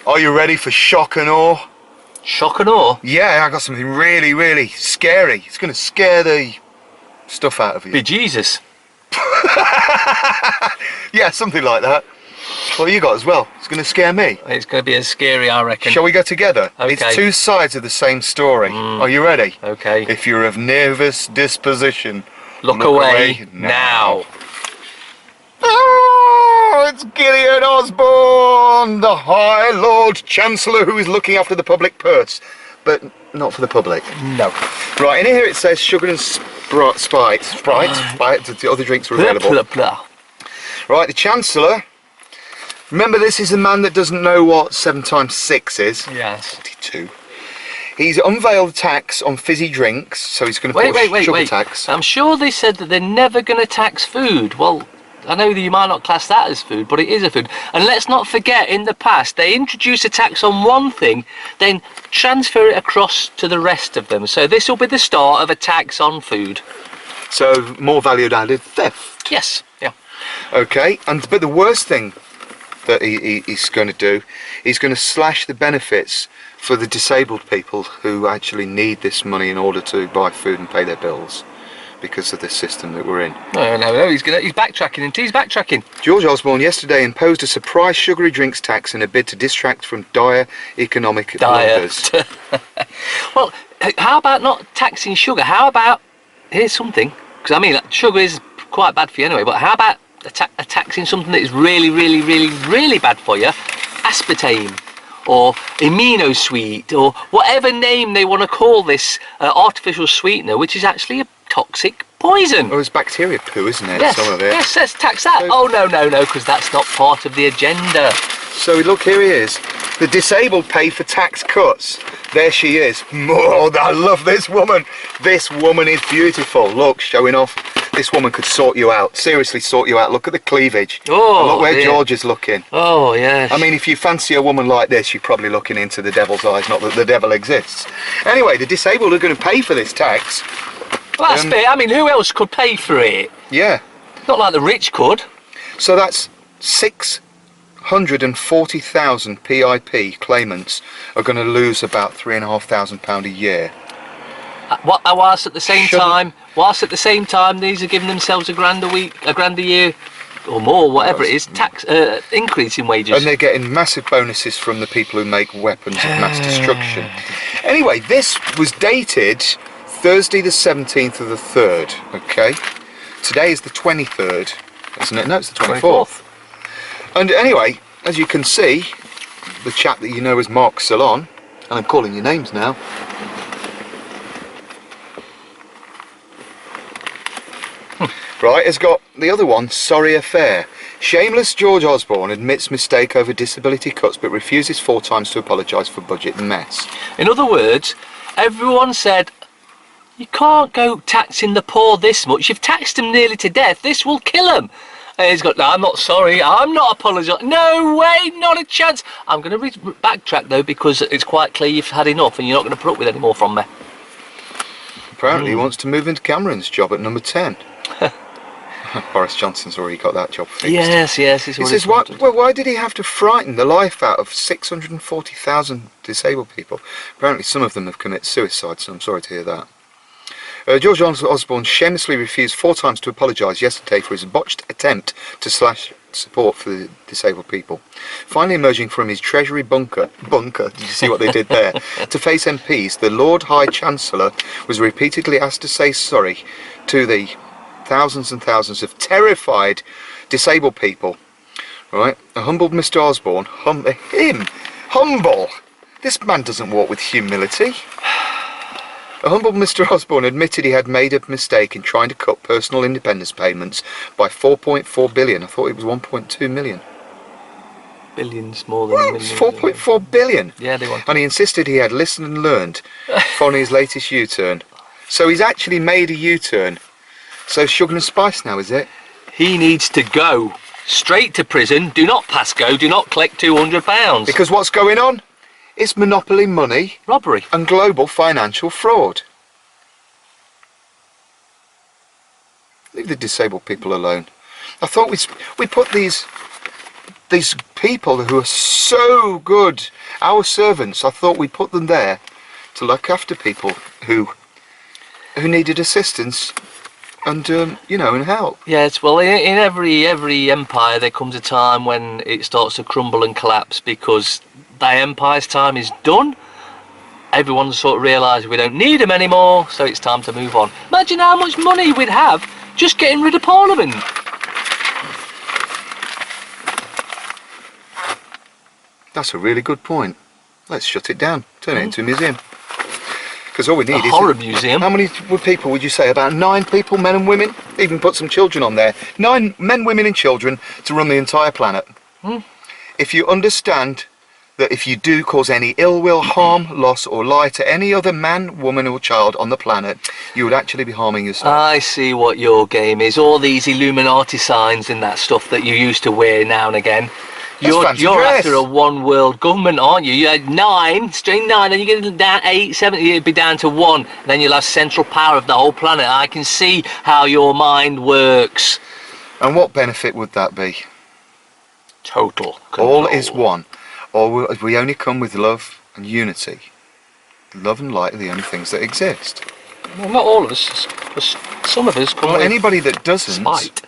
Are you ready for shock and awe? Shock and awe? Yeah, I got something really, really scary. It's going to scare the stuff out of you. Bejesus. Yeah, something like that. What you got as well? It's going to scare me. It's going to be as scary, I reckon. Shall we go together? Okay. It's two sides of the same story. Are you ready? Okay. If you're of nervous disposition, Look away now. Oh, it's Gideon Osborne, the High Lord Chancellor who is looking after the public purse. But not for the public. No. Right, in here it says sugar and Sprite. The other drinks were available. Blah, blah, blah. Right, the Chancellor. Remember, this is a man that doesn't know what 7 times 6 is. Yes. 42. He's unveiled a tax on fizzy drinks, so he's going to put sugar tax. I'm sure they said that they're never going to tax food. Well, I know that you might not class that as food, but it is a food. And let's not forget, in the past, they introduced a tax on one thing, then transfer it across to the rest of them. So this will be the start of a tax on food. So, more value added theft. Yes, yeah. Okay, but the worst thing that he's going to do, he's going to slash the benefits for the disabled people who actually need this money in order to buy food and pay their bills because of the system that we're in. No, he's backtracking, and he's backtracking. George Osborne yesterday imposed a surprise sugary drinks tax in a bid to distract from dire economic blunders. Well, how about not taxing sugar? How about, here's something, because I mean, sugar is quite bad for you anyway, but how about taxing something that is really, really, really, really bad for you? Aspartame, or amino sweet, or whatever name they want to call this artificial sweetener, which is actually a toxic poison. Well, it's bacteria poo, isn't it? Yes, some of it. yes, let's tax that. So, oh, no, because that's not part of the agenda. So look, here he is. The disabled pay for tax cuts. There she is. Oh, I love this woman. This woman is beautiful. Look, showing off. This woman could sort you out. Seriously, sort you out. Look at the cleavage. Oh, and look where dear. George is looking. Oh, yes. I mean, if you fancy a woman like this, you're probably looking into the devil's eyes. Not that the devil exists. Anyway, the disabled are going to pay for this tax. Well, that's fair. I mean, who else could pay for it? Yeah. Not like the rich could. So that's 640,000 PIP claimants are going to lose about £3,500 a year. Whilst at the same time, these are giving themselves £1,000 a week, £1,000 a year, or more, whatever it is, tax increase in wages. And they're getting massive bonuses from the people who make weapons of mass destruction. Anyway, this was dated Thursday the 17th of the 3rd, okay? Today is the 23rd, isn't it? No, it's the 24th. And anyway, as you can see, the chap that you know as Mark Ceylon, and I'm calling you names now, right, has got the other one, sorry affair. Shameless George Osborne admits mistake over disability cuts but refuses 4 times to apologise for budget mess. In other words, everyone said, you can't go taxing the poor this much. You've taxed them nearly to death. This will kill them. And he's got, no, I'm not sorry. I'm not apologising. No way, not a chance. I'm going to backtrack, though, because it's quite clear you've had enough and you're not going to put up with any more from me. Apparently he wants to move into Cameron's job at number 10. Boris Johnson's already got that job fixed. Yes. He says, why did he have to frighten the life out of 640,000 disabled people? Apparently some of them have committed suicide, so I'm sorry to hear that. George Osborne shamelessly refused 4 times to apologise yesterday for his botched attempt to slash support for the disabled people. Finally emerging from his Treasury bunker, did you see what they did there, to face MPs, the Lord High Chancellor was repeatedly asked to say sorry to the thousands and thousands of terrified disabled people. Right? A humbled Mr. Osborne, humble! This man doesn't walk with humility. A humble Mr. Osborne admitted he had made a mistake in trying to cut personal independence payments by 4.4 billion. I thought it was 1.2 million. Billions more than a million. 4.4 billion. Yeah, they want. And he insisted he had listened and learned following his latest U-turn. So he's actually made a U-turn. So sugar and spice now, is it? He needs to go straight to prison. Do not pass go. Do not collect £200. Because what's going on? It's monopoly money, robbery, and global financial fraud. Leave the disabled people alone. I thought we put these people who are so good Our servants, I thought we put them there to look after people who needed assistance and and help. Yes, well, in every empire there comes a time when it starts to crumble and collapse because that empire's time is done. Everyone sort of realises we don't need them anymore, so it's time to move on. Imagine how much money we'd have just getting rid of Parliament. That's a really good point. Let's shut it down, turn it into a museum. Because all we need is... a horror museum. How many people would you say? About 9 people, men and women? Even put some children on there. 9 men, women and children to run the entire planet. If you understand that if you do cause any ill will, harm, loss or lie to any other man, woman or child on the planet, you would actually be harming yourself. I see what your game is. All these Illuminati signs and that stuff that you used to wear now and again. You're after a one world government, aren't you? You had 9, straight 9, then you get down 8, 7, you'd be down to 1. Then you'll have central power of the whole planet. I can see how your mind works. And what benefit would that be? Total control. All is one. Or we only come with love and unity. Love and light are the only things that exist. Well, not all of us. Some of us come with anybody that doesn't, spite.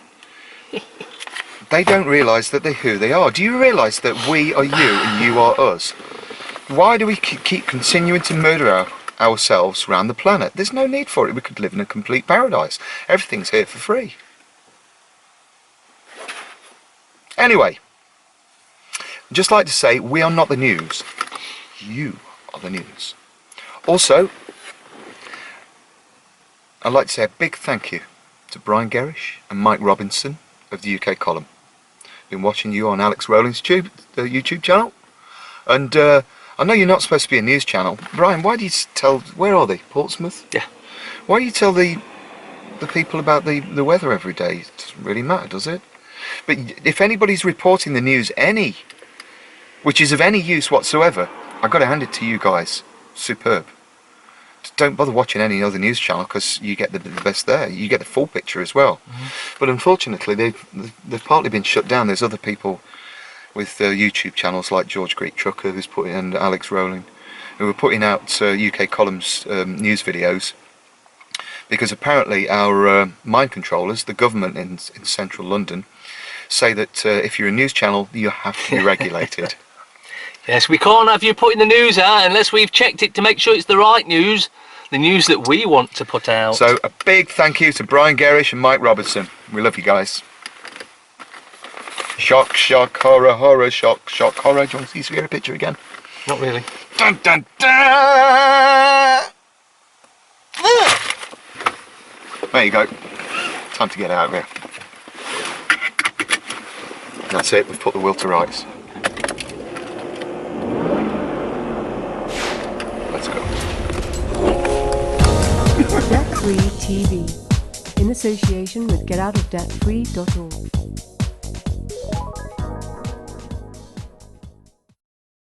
They don't realise that they're who they are. Do you realise that we are you and you are us? Why do we keep continuing to murder ourselves around the planet? There's no need for it. We could live in a complete paradise. Everything's here for free. Anyway, I'd just like to say we are not the news. You are the news. Also, I'd like to say a big thank you to Brian Gerrish and Mike Robinson of the UK column. Been watching you on Alex Rowling's YouTube channel, and I know you're not supposed to be a news channel. Brian, why do you tell? Where are they? Portsmouth. Yeah. Why do you tell the people about the weather every day? It doesn't really matter, does it? But if anybody's reporting the news, which is of any use whatsoever, I've got to hand it to you guys. Superb. Don't bother watching any other news channel because you get the best there. You get the full picture as well. But unfortunately, they've partly been shut down. There's other people with YouTube channels like George Greek Trucker and Alex Rowling, who are putting out UK columns news videos because apparently our mind controllers, the government in central London, say that if you're a news channel, you have to be regulated. Yes, we can't have you putting the news out unless we've checked it to make sure it's the right news, the news that we want to put out. So a big thank you to Brian Gerrish and Mike Robinson. We love you guys. Shock, shock, horror, horror, shock, shock, horror. Do you want to see a picture again? Not really. Dun, dun, dun! There you go. Time to get out of here. That's it, we've put the will to rights. Let's go. Debt Free TV, in association with GetOutOfDebtFree.org.